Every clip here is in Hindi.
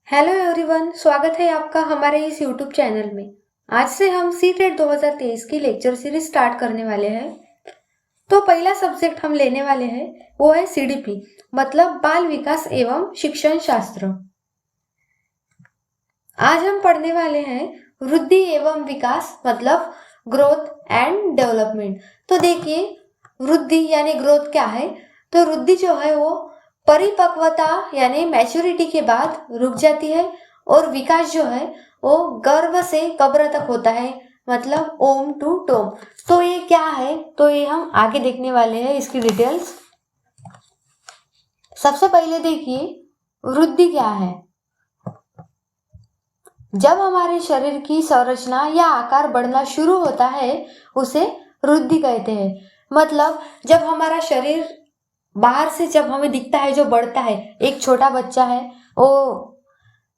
हेलो एवरीवन, स्वागत है आपका हमारे इस यूट्यूब चैनल में। आज से हम सीटेट 2023 की लेक्चर सीरीज स्टार्ट करने वाले हैं। तो पहला सब्जेक्ट हम लेने वाले हैं वो है सीडीपी, मतलब बाल विकास एवं शिक्षण शास्त्र। आज हम पढ़ने वाले हैं वृद्धि एवं विकास, मतलब ग्रोथ एंड डेवलपमेंट। तो देखिए, वृद्धि यानी ग्रोथ क्या है। तो वृद्धि जो है वो परिपक्वता यानी मैच्योरिटी के बाद रुक जाती है, और विकास जो है वो गर्भ से कब्र तक होता है, मतलब ओम टू टोम। तो ये क्या है, तो ये हम आगे देखने वाले हैं इसकी डिटेल्स। सबसे पहले देखिए, वृद्धि क्या है। जब हमारे शरीर की संरचना या आकार बढ़ना शुरू होता है उसे वृद्धि कहते हैं। मतलब जब हमारा शरीर बाहर से जब हमें दिखता है, जो बढ़ता है, एक छोटा बच्चा है वो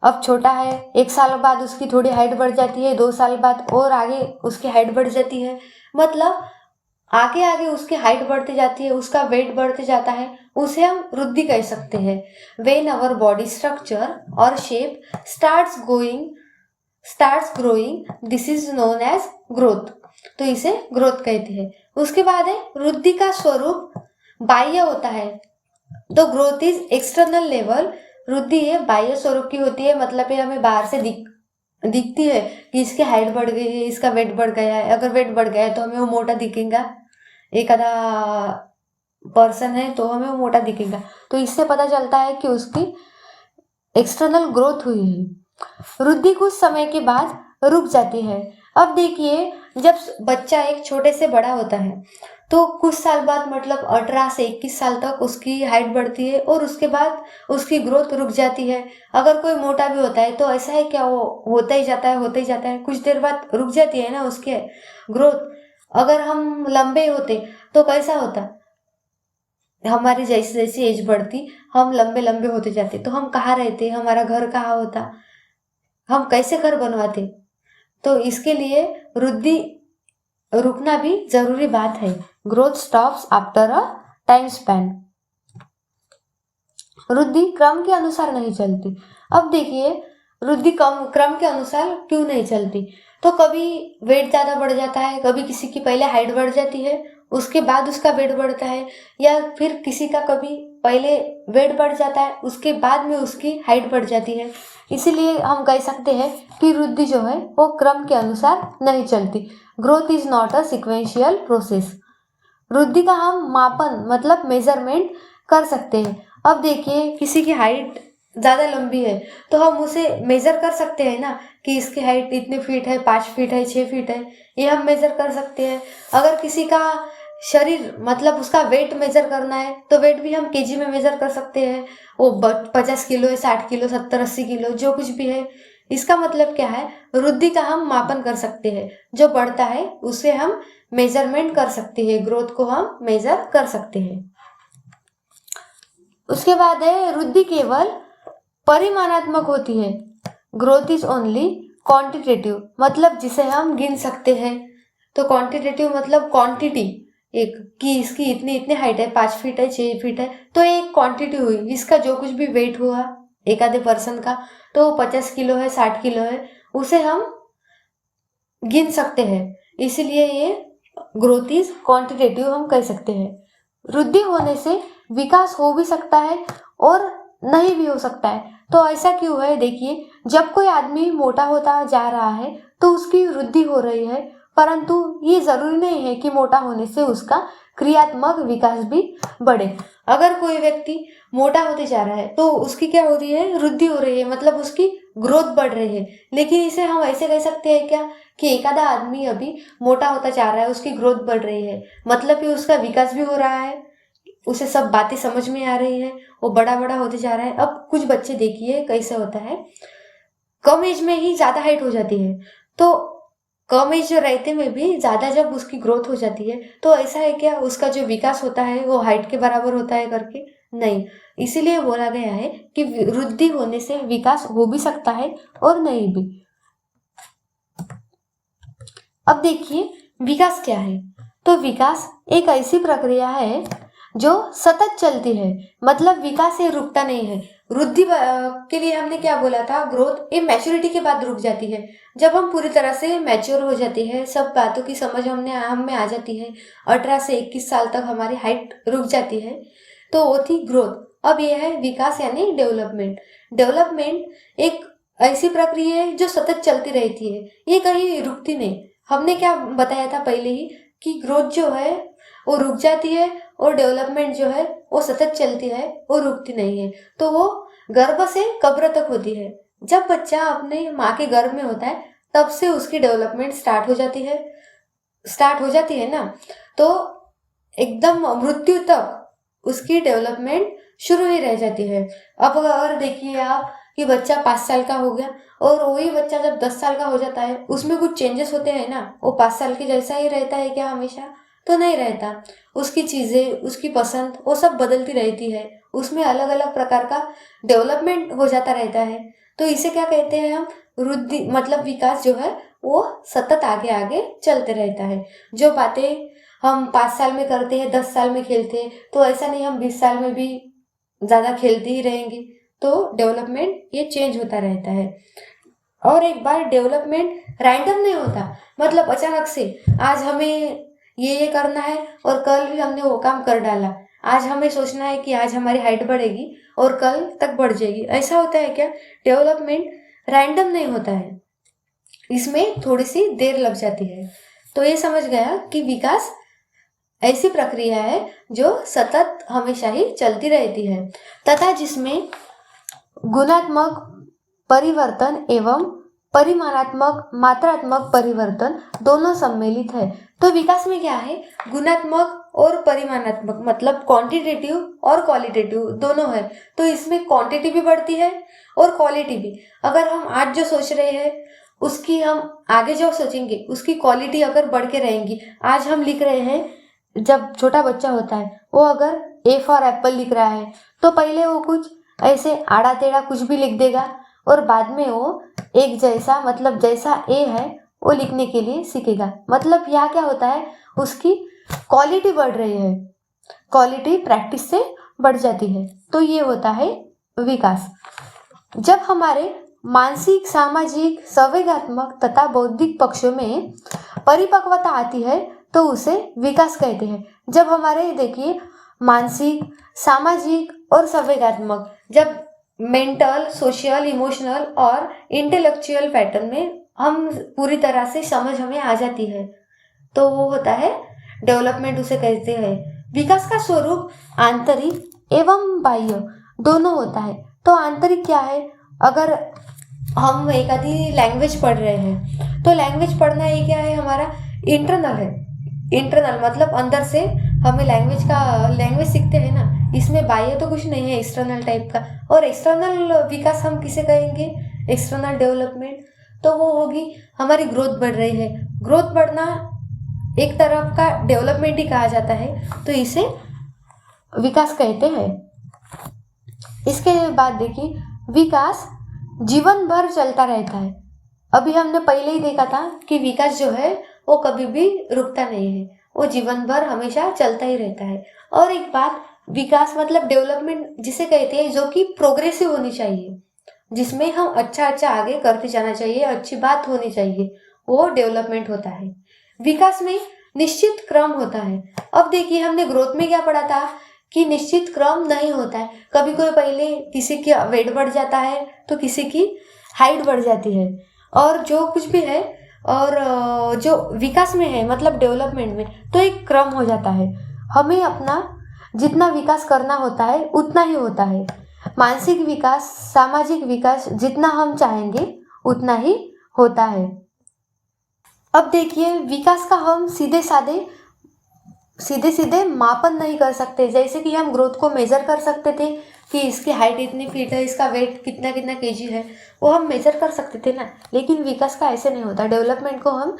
अब छोटा है, 1 साल बाद उसकी थोड़ी हाइट बढ़ जाती है, 2 साल बाद और आगे उसकी हाइट बढ़ जाती है। मतलब आगे आगे उसकी हाइट बढ़ती जाती है, उसका वेट बढ़ते जाता है, उसे हम वृद्धि कह सकते हैं। वेन अवर बॉडी स्ट्रक्चर और shape starts growing, this is known as growth. तो इसे ग्रोथ कहते हैं। उसके बाद है वृद्धि का स्वरूप बाह्य होता है। तो ग्रोथ इज एक्सटर्नल लेवल, वृद्धि है बाह्य स्वरूप की होती है। मतलब ये हमें बाहर से दिखती है कि इसकी हाइट बढ़ गई है, इसका वेट बढ़ गया है। अगर वेट बढ़ गया है तो हमें वो मोटा दिखेगा, एक आधा पर्सन है तो हमें वो मोटा दिखेगा। तो इससे पता चलता है कि उसकी एक्सटर्नल ग्रोथ हुई है। वृद्धि कुछ समय के बाद रुक जाती है। अब देखिए, जब बच्चा एक छोटे से बड़ा होता है तो कुछ साल बाद, मतलब 18 से 21 साल तक उसकी हाइट बढ़ती है, और उसके बाद उसकी ग्रोथ रुक जाती है। अगर कोई मोटा भी होता है तो ऐसा है क्या, वो होता ही जाता है, होता ही जाता है, कुछ देर बाद रुक जाती है ना उसकी ग्रोथ। अगर हम लंबे होते तो कैसा होता, हमारी जैसे जैसे एज बढ़ती हम लंबे लंबे होते जाते, तो हम कहाँ रहते, हमारा घर कहाँ होता, हम कैसे घर बनवाते। तो इसके लिए वृद्धि रुकना भी जरूरी बात है। Growth stops after a time span. वृद्धि क्रम के अनुसार नहीं चलती। अब देखिए, वृद्धि क्रम के अनुसार क्यों नहीं चलती। तो कभी वेट ज्यादा बढ़ जाता है, कभी किसी की पहले हाइट बढ़ जाती है उसके बाद उसका वेट बढ़ता है, या फिर किसी का कभी पहले वेट बढ़ जाता है उसके बाद में उसकी हाइट बढ़ जाती है। इसीलिए हम कह सकते हैं कि वृद्धि जो है वो क्रम के अनुसार नहीं चलती। Growth is not a sequential process. वृद्धि का हम मापन, मतलब मेजरमेंट कर सकते हैं। अब देखिए, किसी की हाइट ज़्यादा लंबी है तो हम उसे मेजर कर सकते हैं ना, कि इसकी हाइट इतने फीट है, 5 फीट है, 6 फीट है, ये हम मेजर कर सकते हैं। अगर किसी का शरीर, मतलब उसका वेट मेजर करना है तो वेट भी हम केजी में मेजर कर सकते हैं। वो 50 किलो है, 60 किलो, 70-80 किलो, जो कुछ भी है। इसका मतलब क्या है, वृद्धि का हम मापन कर सकते हैं। जो बढ़ता है उसे हम मेजरमेंट कर सकते हैं, ग्रोथ को हम मेजर कर सकते हैं। उसके बाद है वृद्धि केवल परिमाणात्मक होती है। ग्रोथ इज ओनली क्वांटिटेटिव, मतलब जिसे हम गिन सकते हैं। तो क्वांटिटेटिव मतलब क्वांटिटी, एक कि इसकी इतनी इतनी हाइट है, 5 फीट है, 6 फीट है, तो एक क्वांटिटी हुई। इसका जो कुछ भी वेट हुआ एक आधे पर्सन का, तो 50 किलो है, 60 किलो है, उसे हम गिन सकते हैं। इसलिए ये ग्रोथ इज क्वांटिटेटिव हम कह सकते हैं। वृद्धि होने से विकास हो भी सकता है और नहीं भी हो सकता है। तो ऐसा क्यों है, देखिए, जब कोई आदमी मोटा होता जा रहा है तो उसकी वृद्धि हो रही है, परंतु ये जरूरी नहीं है कि मोटा होने से उसका क्रियात्मक विकास भी बढ़े। अगर कोई व्यक्ति मोटा होते जा रहा है तो उसकी क्या हो रही है, वृद्धि हो रही है, मतलब उसकी ग्रोथ बढ़ रही है। लेकिन इसे हम ऐसे कह सकते हैं क्या, कि एक आधा आदमी अभी मोटा होता जा रहा है, उसकी ग्रोथ बढ़ रही है, मतलब कि उसका विकास भी हो रहा है, उसे सब बातें समझ में आ रही है, वो बड़ा बड़ा होते जा रहा है। अब कुछ बच्चे देखिए कैसे होता है, कम एज में ही ज्यादा हाइट हो जाती है। तो कम एज रहते में भी ज्यादा जब उसकी ग्रोथ हो जाती है तो ऐसा है क्या, उसका जो विकास होता है वो हाइट के बराबर होता है करके, नहीं। इसीलिए बोला गया है कि वृद्धि होने से विकास हो भी सकता है और नहीं भी। अब देखिए, विकास क्या है। तो विकास एक ऐसी प्रक्रिया है जो सतत चलती है, मतलब विकास ये रुकता नहीं है। वृद्धि के लिए हमने क्या बोला था, ग्रोथ ये मैच्योरिटी के बाद रुक जाती है। जब हम पूरी तरह से मैच्योर हो जाते हैं, सब बातों की समझ हम में आ जाती है, 18 से 21 साल तक हमारी हाइट रुक जाती है, तो वो थी ग्रोथ। अब ये है विकास यानी डेवलपमेंट। डेवलपमेंट एक ऐसी प्रक्रिया है जो सतत चलती रहती है, ये कहीं रुकती नहीं। हमने क्या बताया था पहले ही कि ग्रोथ जो है वो रुक जाती है और डेवलपमेंट जो है वो सतत चलती है, वो रुकती नहीं है। तो वो गर्भ से कब्र तक होती है। जब बच्चा अपने माँ के गर्भ में होता है तब से उसकी डेवलपमेंट स्टार्ट हो जाती है ना, तो एकदम मृत्यु तक उसकी डेवलपमेंट शुरू ही रह जाती है। अब अगर देखिए आप कि बच्चा 5 साल का हो गया और वही बच्चा जब 10 साल का हो जाता है, उसमें कुछ चेंजेस होते हैं ना, वो 5 साल के जैसा ही रहता है क्या हमेशा? तो नहीं रहता। उसकी चीज़ें, उसकी पसंद, वो सब बदलती रहती है, उसमें अलग अलग प्रकार का डेवलपमेंट हो जाता रहता है। तो इसे क्या कहते हैं हम? वृद्धि, मतलब विकास जो है वो सतत आगे आगे चलते रहता है। जो बातें हम 5 साल में करते हैं, 10 साल में खेलते हैं, तो ऐसा नहीं हम 20 साल में भी ज़्यादा खेलते ही रहेंगे। तो डेवलपमेंट ये चेंज होता रहता है। और एक बार डेवलपमेंट रैंडम नहीं होता, मतलब अचानक से आज हमें ये करना है और कल भी हमने वो काम कर डाला। आज हमें सोचना है कि आज हमारी हाइट बढ़ेगी और कल तक बढ़ जाएगी, ऐसा होता है क्या? डेवलपमेंट रैंडम नहीं होता है, इसमें थोड़ी सी देर लग जाती है। तो ये समझ गया कि विकास ऐसी प्रक्रिया है जो सतत हमेशा ही चलती रहती है तथा जिसमें गुणात्मक परिवर्तन एवं परिमाणात्मक मात्रात्मक परिवर्तन दोनों सम्मिलित है। तो विकास में क्या है? गुणात्मक और परिमाणात्मक, मतलब क्वांटिटेटिव और क्वालिटेटिव दोनों है। तो इसमें क्वांटिटी भी बढ़ती है और क्वालिटी भी। अगर हम आज जो सोच रहे हैं उसकी हम आगे जो सोचेंगे उसकी क्वालिटी अगर बढ़ के रहेंगी। आज हम लिख रहे हैं, जब छोटा बच्चा होता है वो अगर ए फॉर एप्पल लिख रहा है तो पहले वो कुछ ऐसे आड़ा टेढ़ा कुछ भी लिख देगा और बाद में वो एक जैसा, मतलब जैसा ए है वो लिखने के लिए सीखेगा। मतलब यहाँ क्या होता है, उसकी क्वालिटी बढ़ रही है, क्वालिटी प्रैक्टिस से बढ़ जाती है। तो ये होता है विकास। जब हमारे मानसिक, सामाजिक, संवेगात्मक तथा बौद्धिक पक्षों में परिपक्वता आती है तो उसे विकास कहते हैं। जब हमारे देखिए मानसिक, सामाजिक और संवेगात्मक, जब मेंटल, सोशल, इमोशनल और इंटेलेक्चुअल पैटर्न में हम पूरी तरह से समझ हमें आ जाती है तो वो होता है डेवलपमेंट, उसे कहते हैं। विकास का स्वरूप आंतरिक एवं बाह्य दोनों होता है। तो आंतरिक क्या है? अगर हम एक आधी लैंग्वेज पढ़ रहे हैं तो लैंग्वेज पढ़ना ये क्या है? हमारा इंटरनल है। इंटरनल मतलब अंदर से हमें लैंग्वेज सीखते हैं ना, इसमें बाह्य तो कुछ नहीं है, एक्सटर्नल टाइप का। और एक्सटर्नल विकास हम किसे कहेंगे? External development. तो वो होगी हमारी ग्रोथ बढ़ रही है। ग्रोथ बढ़ना एक तरफ का डेवलपमेंट ही कहा जाता है, तो इसे विकास कहते हैं। इसके बाद देखिए विकास जीवन भर चलता रहता है। अभी हमने पहले ही देखा था कि विकास जो है वो कभी भी रुकता नहीं है, वो जीवन भर हमेशा चलता ही रहता है। और एक बात, विकास मतलब डेवलपमेंट जिसे कहते हैं, जो कि प्रोग्रेसिव होनी चाहिए, जिसमें हम अच्छा आगे करते जाना चाहिए, अच्छी बात होनी चाहिए, वो डेवलपमेंट होता है। विकास में निश्चित क्रम होता है। अब देखिए हमने ग्रोथ में क्या पढ़ा था कि निश्चित क्रम नहीं होता है। कभी कोई पहले किसी की वेट बढ़ जाता है तो किसी की हाइट बढ़ जाती है, और जो कुछ भी है, और जो विकास में है मतलब डेवलपमेंट में, तो एक क्रम हो जाता है। हमें अपना जितना विकास करना होता है उतना ही होता है। मानसिक विकास, सामाजिक विकास जितना हम चाहेंगे उतना ही होता है। अब देखिए विकास का हम सीधे सीधे मापन नहीं कर सकते। जैसे कि हम ग्रोथ को मेजर कर सकते थे कि इसकी हाइट इतनी फीट है, इसका वेट कितना कितना केजी है, वो हम मेजर कर सकते थे ना। लेकिन विकास का ऐसे नहीं होता, डेवलपमेंट को हम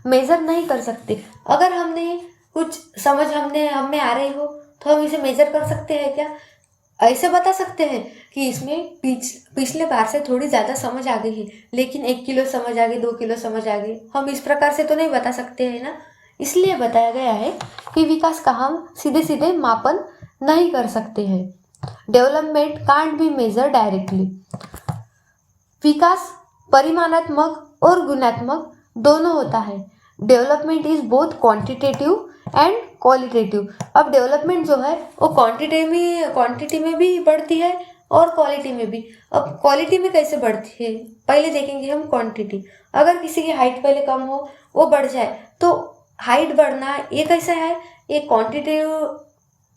मेजर नहीं कर सकते। अगर हमने कुछ समझ हमें आ रही हो तो हम इसे मेजर कर सकते हैं क्या? ऐसे बता सकते हैं कि इसमें पिछले बार से थोड़ी ज़्यादा समझ आ गई है, लेकिन 1 किलो समझ आ गई, 2 किलो समझ आ गई, हम इस प्रकार से तो नहीं बता सकते हैं ना। इसलिए बताया गया है कि विकास का हम सीधे मापन नहीं कर सकते हैं। Development can't be measure directly. विकास परिमाणात्मक और गुणात्मक दोनों होता है। Development is both quantitative and qualitative. अब डेवलपमेंट जो है वो क्वांटिटी में भी बढ़ती है और क्वालिटी में भी। अब क्वालिटी में कैसे बढ़ती है पहले देखेंगे हम। क्वांटिटी, अगर किसी की हाइट पहले कम हो वो बढ़ जाए तो हाइट बढ़ना ये कैसा है, ये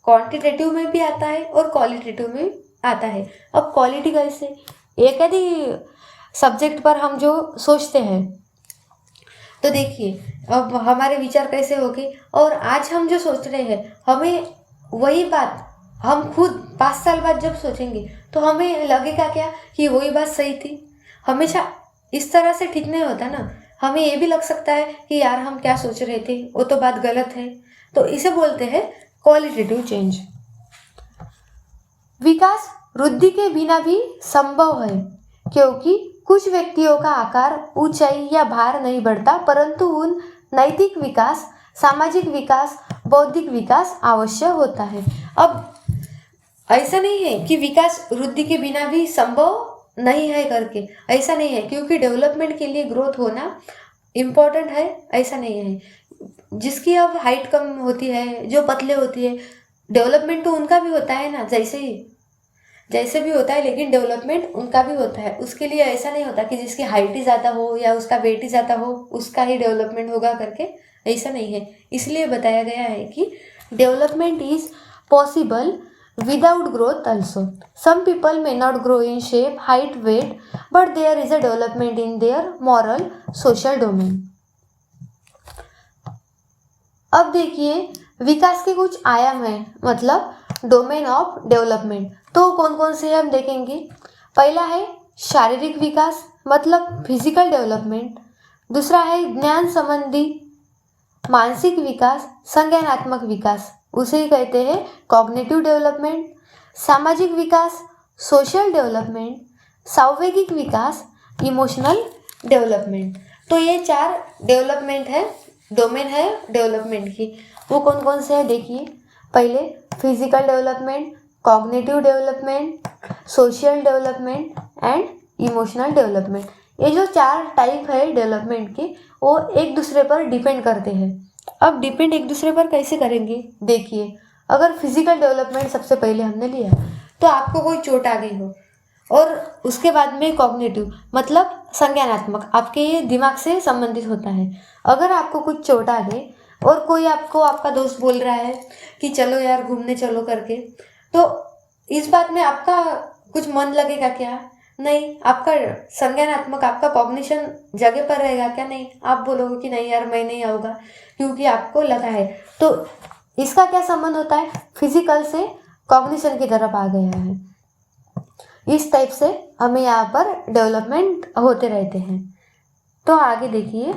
क्वांटिटेटिव में भी आता है और क्वालिटेटिव में आता है। अब क्वालिटी कैसे, एक यदि सब्जेक्ट पर हम जो सोचते हैं तो देखिए अब हमारे विचार कैसे होंगे, और आज हम जो सोच रहे हैं हमें वही बात हम खुद 5 साल बाद जब सोचेंगे तो हमें लगेगा क्या कि वही बात सही थी। हमेशा इस तरह से ठीक नहीं होता ना, हमें ये भी लग सकता है कि यार हम क्या सोच रहे थे वो तो बात गलत है। तो इसे बोलते हैं क्वालिटेटिव चेंज। विकास वृद्धि के बिना भी संभव है, क्योंकि कुछ व्यक्तियों का आकार, ऊंचाई या भार नहीं बढ़ता, परंतु उन नैतिक विकास, सामाजिक विकास, बौद्धिक विकास आवश्यक होता है। अब ऐसा नहीं है कि विकास वृद्धि के बिना भी संभव नहीं है करके, ऐसा नहीं है, क्योंकि डेवलपमेंट के लिए ग्रोथ होना इम्पोर्टेंट है, ऐसा नहीं है। जिसकी अब हाइट कम होती है, जो पतले होती है, डेवलपमेंट तो उनका भी होता है ना, जैसे भी होता है, लेकिन डेवलपमेंट उनका भी होता है। उसके लिए ऐसा नहीं होता कि जिसकी हाइट ही ज़्यादा हो या उसका वेट ही ज़्यादा हो उसका ही डेवलपमेंट होगा करके, ऐसा नहीं है। इसलिए बताया गया है कि development is possible without growth also. Some people may not grow in shape, height, weight, but there is a development in their moral, social domain. अब देखिए विकास के कुछ आयाम हैं, मतलब डोमेन ऑफ डेवलपमेंट। तो कौन कौन से हम देखेंगे। पहला है शारीरिक विकास, मतलब फिजिकल डेवलपमेंट। दूसरा है ज्ञान संबंधी मानसिक विकास, संज्ञानात्मक विकास, उसे ही कहते हैं कॉग्निटिव डेवलपमेंट। सामाजिक विकास सोशल डेवलपमेंट, सांवेगिक विकास इमोशनल डेवलपमेंट। तो ये 4 डेवलपमेंट है, डोमेन है डेवलपमेंट की। वो कौन कौन से है देखिए। पहले physical development, cognitive development, social development and emotional development. ये जो 4 टाइप है डेवलपमेंट के वो एक दूसरे पर डिपेंड करते हैं। अब डिपेंड एक दूसरे पर कैसे करेंगे देखिए। अगर फिजिकल डेवलपमेंट सबसे पहले हमने लिया तो आपको कोई चोट आ गई हो, और उसके बाद में कॉग्निटिव मतलब संज्ञानात्मक, आपके ये दिमाग से संबंधित होता है। अगर आपको कुछ चोट आ गई और कोई आपका दोस्त बोल रहा है कि चलो यार घूमने चलो करके, तो इस बात में आपका कुछ मन लगेगा क्या? नहीं। आपका संज्ञानात्मक, आपका कॉग्निशन जगह पर रहेगा क्या? नहीं। आप बोलोगे कि नहीं यार मैं नहीं आऊँगा, क्योंकि आपको लगा है। तो इसका क्या संबंध होता है? फिजिकल से कॉग्निशन की तरफ आ गया है। इस टाइप से हमें यहाँ पर डेवलपमेंट होते रहते हैं। तो आगे देखिए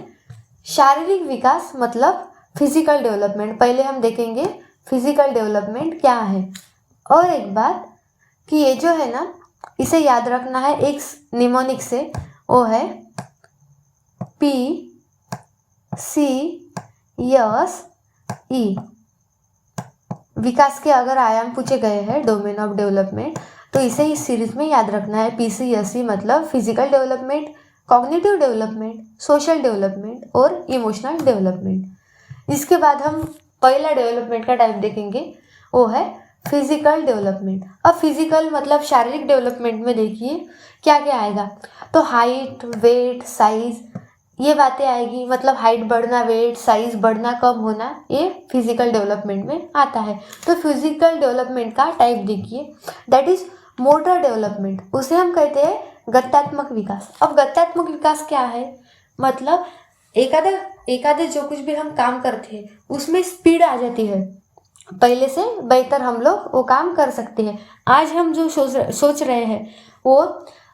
शारीरिक विकास मतलब फिजिकल डेवलपमेंट। पहले हम देखेंगे फिजिकल डेवलपमेंट क्या है। और एक बात कि ये जो है ना, इसे याद रखना है एक निमोनिक से, वो है PCSE। विकास के अगर आयाम पूछे गए हैं डोमेन ऑफ डेवलपमेंट तो इसे इस सीरीज में याद रखना है। PCSE मतलब physical development, cognitive development, social development और इमोशनल डेवलपमेंट। इसके बाद हम पहला डेवलपमेंट का टाइप देखेंगे, वो है फिजिकल डेवलपमेंट। अब फिजिकल मतलब शारीरिक डेवलपमेंट में देखिए क्या क्या आएगा। तो हाइट, वेट, साइज, ये बातें आएगी। मतलब हाइट बढ़ना, वेट, साइज बढ़ना, कम होना, ये फिजिकल डेवलपमेंट में आता है। तो फिजिकल डेवलपमेंट का टाइप देखिए, दैट इज मोटर डेवलपमेंट। उसे हम कहते हैं गत्यात्मक विकास। अब गत्यात्मक विकास क्या है? मतलब एकादे जो कुछ भी हम काम करते हैं उसमें स्पीड आ जाती है, पहले से बेहतर हम लोग वो काम कर सकते हैं। आज हम जो सोच रहे हैं वो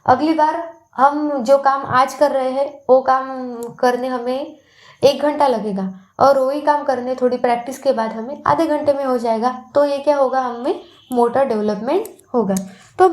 अगली बार हम जो काम आज कर रहे हैं वो काम करने हमें 1 घंटा लगेगा, और वही काम करने थोड़ी प्रैक्टिस के बाद हमें आधे घंटे में हो जाएगा। तो ये क्या होगा, हमें मोटर डेवलपमेंट होगा। तो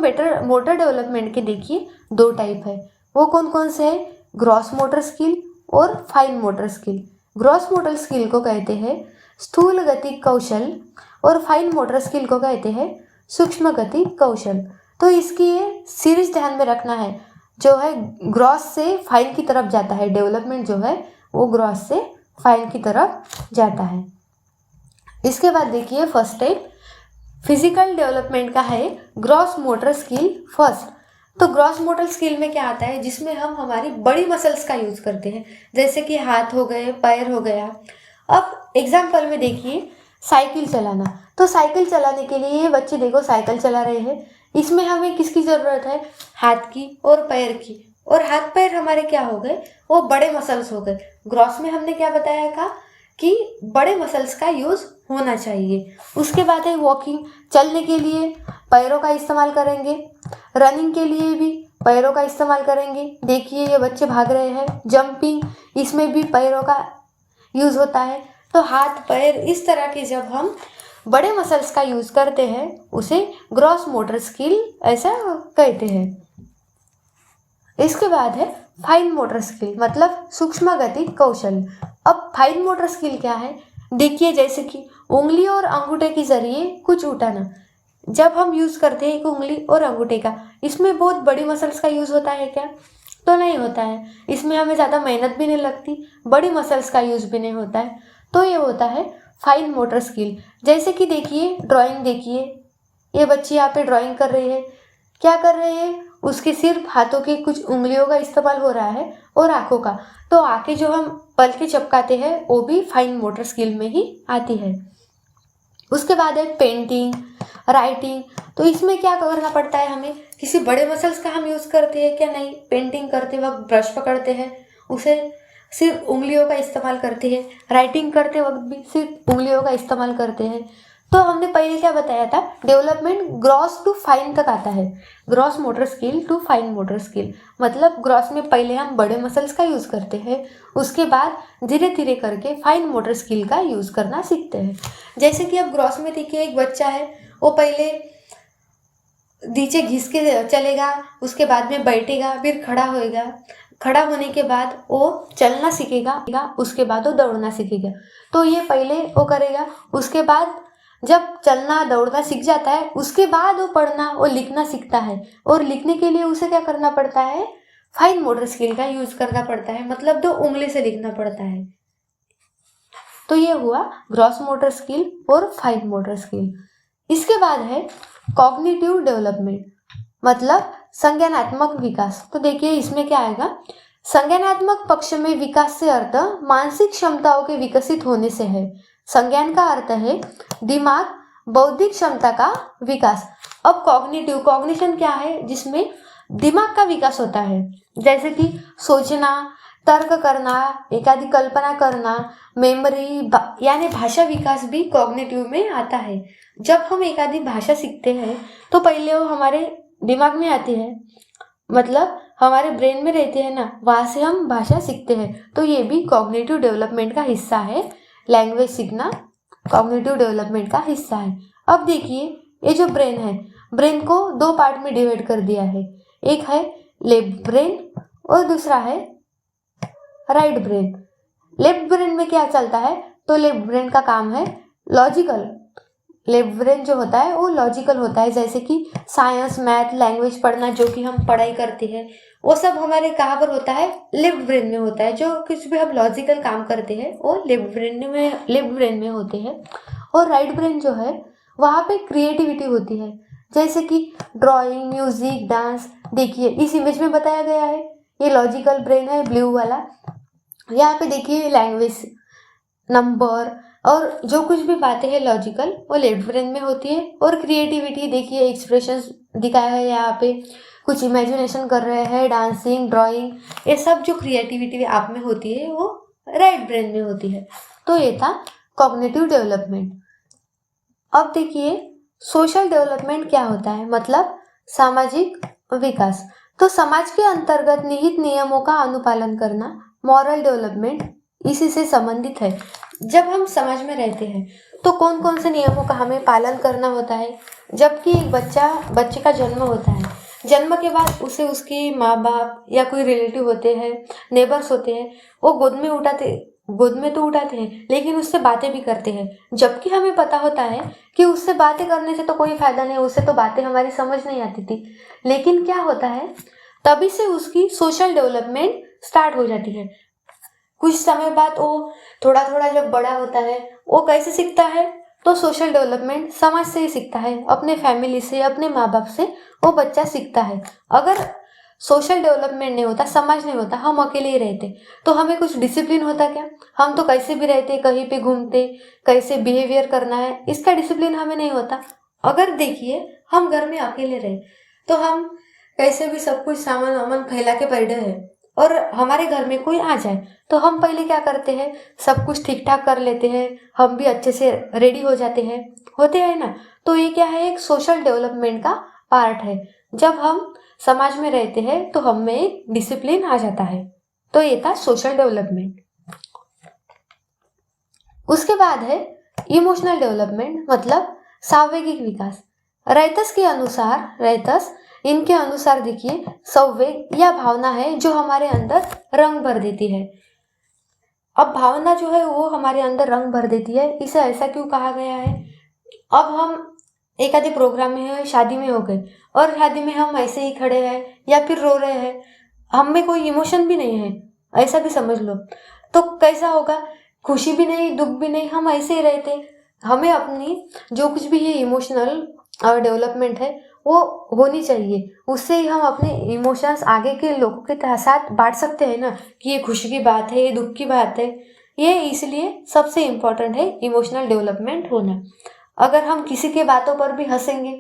मोटर डेवलपमेंट के देखिए 2 टाइप है। वो कौन कौन से है? ग्रॉस मोटर स्किल और fine motor skill. Gross motor skill को कहते हैं स्थूल गति कौशल और फाइन मोटर स्किल को कहते हैं सूक्ष्म गति कौशल। तो इसकी ये सीरीज ध्यान में रखना है, जो है ग्रॉस से फाइन की तरफ जाता है। डेवलपमेंट जो है वो ग्रॉस से फाइन की तरफ जाता है। इसके बाद देखिए फर्स्ट स्टेप फिजिकल डेवलपमेंट का है ग्रॉस मोटर स्किल फर्स्ट। तो ग्रॉस मोटर स्किल में क्या आता है, जिसमें हम हमारी बड़ी मसल्स का यूज करते हैं, जैसे कि हाथ हो गए, पैर हो गया। अब एग्जाम्पल में देखिए साइकिल चलाना। तो साइकिल चलाने के लिए ये बच्चे देखो साइकिल चला रहे हैं। इसमें हमें किसकी ज़रूरत है, हाथ की और पैर की। और हाथ पैर हमारे क्या हो गए, वो बड़े मसल्स हो गए। ग्रॉस में हमने क्या बताया था कि बड़े मसल्स का यूज़ होना चाहिए। उसके बाद है वॉकिंग, चलने के लिए पैरों का इस्तेमाल करेंगे, रनिंग के लिए भी पैरों का इस्तेमाल करेंगे। देखिए ये बच्चे भाग रहे हैं। जंपिंग, इसमें भी पैरों का यूज़ होता है। तो हाथ पैर इस तरह के जब हम बड़े मसल्स का यूज़ करते हैं उसे ग्रॉस मोटर स्किल ऐसा कहते हैं। इसके बाद है फाइन मोटर स्किल, मतलब सूक्ष्म गति कौशल। अब फाइन मोटर स्किल क्या है, देखिए जैसे कि उंगली और अंगूठे के जरिए कुछ उठाना। जब हम यूज़ करते हैं एक उंगली और अंगूठे का, इसमें बहुत बड़ी मसल्स का यूज़ होता है क्या, तो नहीं होता है। इसमें हमें ज़्यादा मेहनत भी नहीं लगती, बड़ी मसल्स का यूज़ भी नहीं होता है। तो ये होता है फाइन मोटर स्किल। जैसे कि देखिए ड्राइंग, देखिए ये बच्ची यहाँ पे ड्राइंग कर रही है। क्या कर रहे हैं, उसके सिर्फ हाथों के कुछ उंगलियों का इस्तेमाल हो रहा है और आँखों का। तो आँखें जो हम पल के चपकाते हैं वो भी फाइन मोटर स्किल में ही आती है। उसके बाद है पेंटिंग, राइटिंग। तो इसमें क्या करना पड़ता है, हमें किसी बड़े मसल्स का हम यूज़ करते हैं क्या, नहीं। पेंटिंग करते वक्त ब्रश पकड़ते हैं, उसे सिर्फ उंगलियों का इस्तेमाल करते हैं। राइटिंग करते वक्त भी सिर्फ उंगलियों का इस्तेमाल करते हैं। तो हमने पहले क्या बताया था, डेवलपमेंट ग्रॉस टू फाइन तक आता है। Gross motor skill to fine motor skill, मतलब ग्रॉस में पहले हम बड़े मसल्स का यूज़ करते हैं, उसके बाद धीरे धीरे करके फाइन मोटर स्किल का यूज़ करना सीखते हैं। जैसे कि अब ग्रॉस में देखिए एक बच्चा है, वो पहले नीचे घिस के चलेगा, उसके बाद में बैठेगा, फिर खड़ा होएगा। खड़ा होने के बाद वो चलना सीखेगा, उसके बाद वो दौड़ना सीखेगा। तो ये पहले वो करेगा, उसके बाद जब चलना दौड़ना सीख जाता है उसके बाद वो पढ़ना और लिखना सीखता है। और लिखने के लिए उसे क्या करना पड़ता है, फाइन मोटर स्किल का यूज करना पड़ता है, मतलब 2 उंगली से लिखना पड़ता है। तो ये हुआ ग्रॉस मोटर स्किल और फाइन मोटर स्किल। इसके बाद है कॉग्निटिव डेवलपमेंट, मतलब संज्ञानात्मक विकास। तो देखिए इसमें क्या आएगा, संज्ञानात्मक पक्ष में विकास से अर्थ मानसिक क्षमताओं के विकसित होने से है। संज्ञान का अर्थ है दिमाग, बौद्धिक क्षमता का विकास। अब कॉग्निटिव, कॉग्निशन क्या है, जिसमें दिमाग का विकास होता है, जैसे कि सोचना, तर्क करना, एकाधिक कल्पना करना, मेमोरी यानी भाषा विकास भी कॉग्निटिव में आता है। जब हम एकाधिक भाषा सीखते हैं तो पहले वो हमारे दिमाग में आती है, मतलब हमारे ब्रेन में रहती है ना, वहाँ से हम भाषा सीखते हैं। तो ये भी कॉग्निटिव डेवलपमेंट का हिस्सा है। लैंग्वेज सीखना कॉग्निटिव डेवलपमेंट का हिस्सा है। अब देखिए ये जो ब्रेन है, ब्रेन को 2 पार्ट में डिवाइड कर दिया है। एक है लेफ्ट ब्रेन और दूसरा है राइट ब्रेन। लेफ्ट ब्रेन में क्या चलता है, तो लेफ्ट ब्रेन का काम है लॉजिकल। लेफ्ट ब्रेन जो होता है वो लॉजिकल होता है, जैसे कि साइंस, मैथ, लैंग्वेज पढ़ना, जो कि हम पढ़ाई करते हैं वो सब हमारे कहाँ पर होता है, लेफ्ट ब्रेन में होता है। जो कुछ भी हम लॉजिकल काम करते हैं वो लेफ्ट ब्रेन में होते हैं। और राइट ब्रेन जो है वहाँ पे क्रिएटिविटी होती है, जैसे कि ड्राइंग, म्यूजिक, डांस। देखिए इस इमेज में बताया गया है, ये लॉजिकल ब्रेन है ब्लू वाला। यहाँ पे देखिए लैंग्वेज, नंबर और जो कुछ भी बातें हैं लॉजिकल वो लेफ्ट ब्रेन में होती है। और क्रिएटिविटी देखिए एक्सप्रेशंस दिखाया है यहाँ पे, कुछ इमेजिनेशन कर रहे हैं, डांसिंग, ड्राइंग, ये सब जो क्रिएटिविटी आप में होती है वो राइट ब्रेन में होती है। तो ये था कॉग्निटिव डेवलपमेंट। अब देखिए सोशल डेवलपमेंट क्या होता है, मतलब सामाजिक विकास। तो समाज के अंतर्गत निहित नियमों का अनुपालन करना, मॉरल डेवलपमेंट इसी से संबंधित है। जब हम समाज में रहते हैं तो कौन कौन से नियमों का हमें पालन करना होता है। जबकि एक बच्चे का जन्म होता है, जन्म के बाद उसे उसके माँ बाप या कोई रिलेटिव होते हैं, नेबर्स होते हैं, वो गोद में गोद में तो उठाते हैं लेकिन उससे बातें भी करते हैं, जबकि हमें पता होता है कि उससे बातें करने से तो कोई फायदा नहीं, उससे तो बातें हमारी समझ नहीं आती थी। लेकिन क्या होता है, तभी से उसकी सोशल डेवलपमेंट स्टार्ट हो जाती है। कुछ समय बाद वो थोड़ा थोड़ा जब बड़ा होता है, वो कैसे सीखता है, तो सोशल डेवलपमेंट समाज से ही सीखता है, अपने फैमिली से, अपने माँ बाप से वो बच्चा सीखता है। अगर सोशल डेवलपमेंट नहीं होता, समाज नहीं होता, हम अकेले ही रहते, तो हमें कुछ डिसिप्लिन होता क्या? हम तो कैसे भी रहते, कहीं पे घूमते, कैसे बिहेवियर करना है, इसका डिसिप्लिन हमें नहीं होता। अगर देखिए हम घर में अकेले रहे तो हम कैसे भी सब कुछ सामान वामान फैला के बैठे हैं, और हमारे घर में कोई आ जाए तो हम पहले क्या करते हैं, सब कुछ ठीक ठाक कर लेते हैं, हम भी अच्छे से रेडी हो जाते हैं, होते हैं ना। तो ये क्या है, एक सोशल डेवलपमेंट का पार्ट है। जब हम समाज में रहते हैं तो हम में एक डिसिप्लिन आ जाता है। तो ये था सोशल डेवलपमेंट। उसके बाद है इमोशनल डेवलपमेंट, मतलब सावेगिक विकास। रैतस इनके अनुसार देखिए, संवेग या भावना है जो हमारे अंदर रंग भर देती है। अब भावना जो है वो हमारे अंदर रंग भर देती है, इसे ऐसा क्यों कहा गया है? अब हम एक आधे प्रोग्राम में है, शादी में हो गए, और शादी में हम ऐसे ही खड़े हैं या फिर रो रहे हैं, हम में कोई इमोशन भी नहीं है, ऐसा भी समझ लो, तो कैसा होगा? खुशी भी नहीं, दुख भी नहीं, हम ऐसे ही रहते। हमें अपनी जो कुछ भी ये इमोशनल डेवलपमेंट है वो होनी चाहिए, उससे ही हम अपने इमोशंस आगे के लोगों के साथ बांट सकते हैं ना, कि ये खुशी की बात है, ये दुख की बात है। ये इसलिए सबसे इम्पोर्टेंट है इमोशनल डेवलपमेंट होना। अगर हम किसी के बातों पर भी हंसेंगे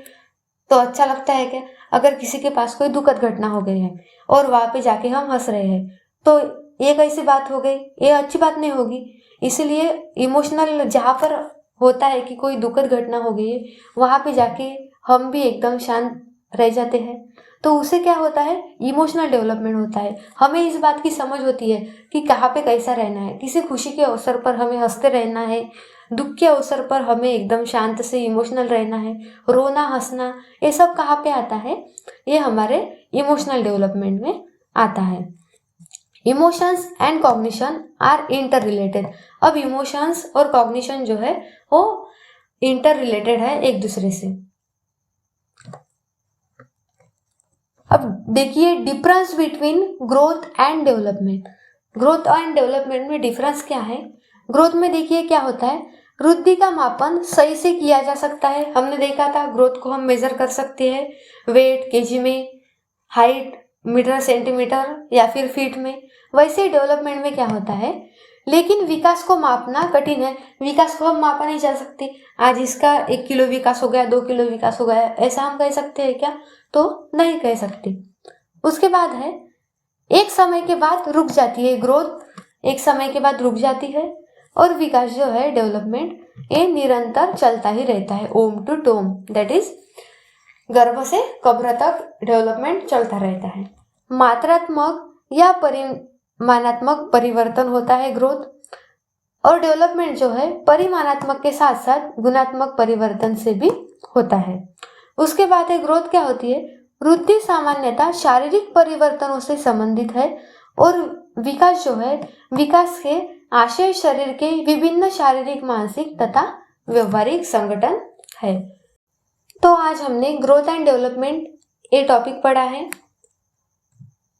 तो अच्छा लगता है क्या? अगर किसी के पास कोई दुखद घटना हो गई है और वहाँ पे जाके हम हंस रहे हैं, तो ये कैसी बात हो गई? ये अच्छी बात नहीं होगी। इसलिए इमोशनल जहाँ पर होता है कि कोई दुखद घटना हो गई है, वहाँ पे जाके हम भी एकदम शांत रह जाते हैं, तो उसे क्या होता है, इमोशनल डेवलपमेंट होता है। हमें इस बात की समझ होती है कि कहाँ पे कैसा रहना है। किसी खुशी के अवसर पर हमें हंसते रहना है, दुख के अवसर पर हमें एकदम शांत से इमोशनल रहना है, रोना हंसना, ये सब कहाँ पे आता है? ये हमारे इमोशनल डेवलपमेंट में आता है। Emotions and cognition are interrelated. अब इमोशंस और कॉग्निशन जो है वो इंटर रिलेटेड है एक दूसरे से। अब देखिए difference between growth and development. Growth and development में डिफरेंस क्या है? ग्रोथ में देखिए क्या होता है, वृद्धि का मापन सही से किया जा सकता है। हमने देखा था ग्रोथ को हम मेजर कर सकते हैं वेट केजी में, हाइट मीटर सेंटीमीटर या फिर फीट में। वैसे डेवलपमेंट में क्या होता है, लेकिन विकास को मापना कठिन है। विकास को हम मापा नहीं जा सकते, आज इसका 1 किलो विकास हो गया, 2 किलो विकास हो गया, ऐसा हम कह सकते हैं क्या? तो नहीं कह सकते। उसके बाद है एक समय के बाद रुक जाती है ग्रोथ, एक समय के बाद रुक जाती है, और विकास जो है डेवलपमेंट ये निरंतर चलता ही रहता है, ओम टू टोम, दैट इज गर्भ से कब्र तक डेवलपमेंट चलता रहता है। मात्रात्मक या परिमाणात्मक परिवर्तन होता है ग्रोथ, और डेवलपमेंट जो है परिमाणात्मक के साथ साथ गुणात्मक परिवर्तन से भी होता है। उसके बाद है ग्रोथ क्या होती है, वृद्धि सामान्यतः शारीरिक परिवर्तनों से संबंधित है, और विकास जो है विकास के आशय शरीर के विभिन्न शारीरिक मानसिक तथा व्यवहारिक संगठन है। तो आज हमने ग्रोथ एंड डेवलपमेंट ये टॉपिक पढ़ा है।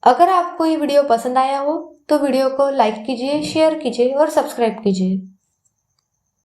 अगर आपको ये वीडियो पसंद आया हो तो वीडियो को लाइक कीजिए, शेयर कीजिए और सब्सक्राइब कीजिए।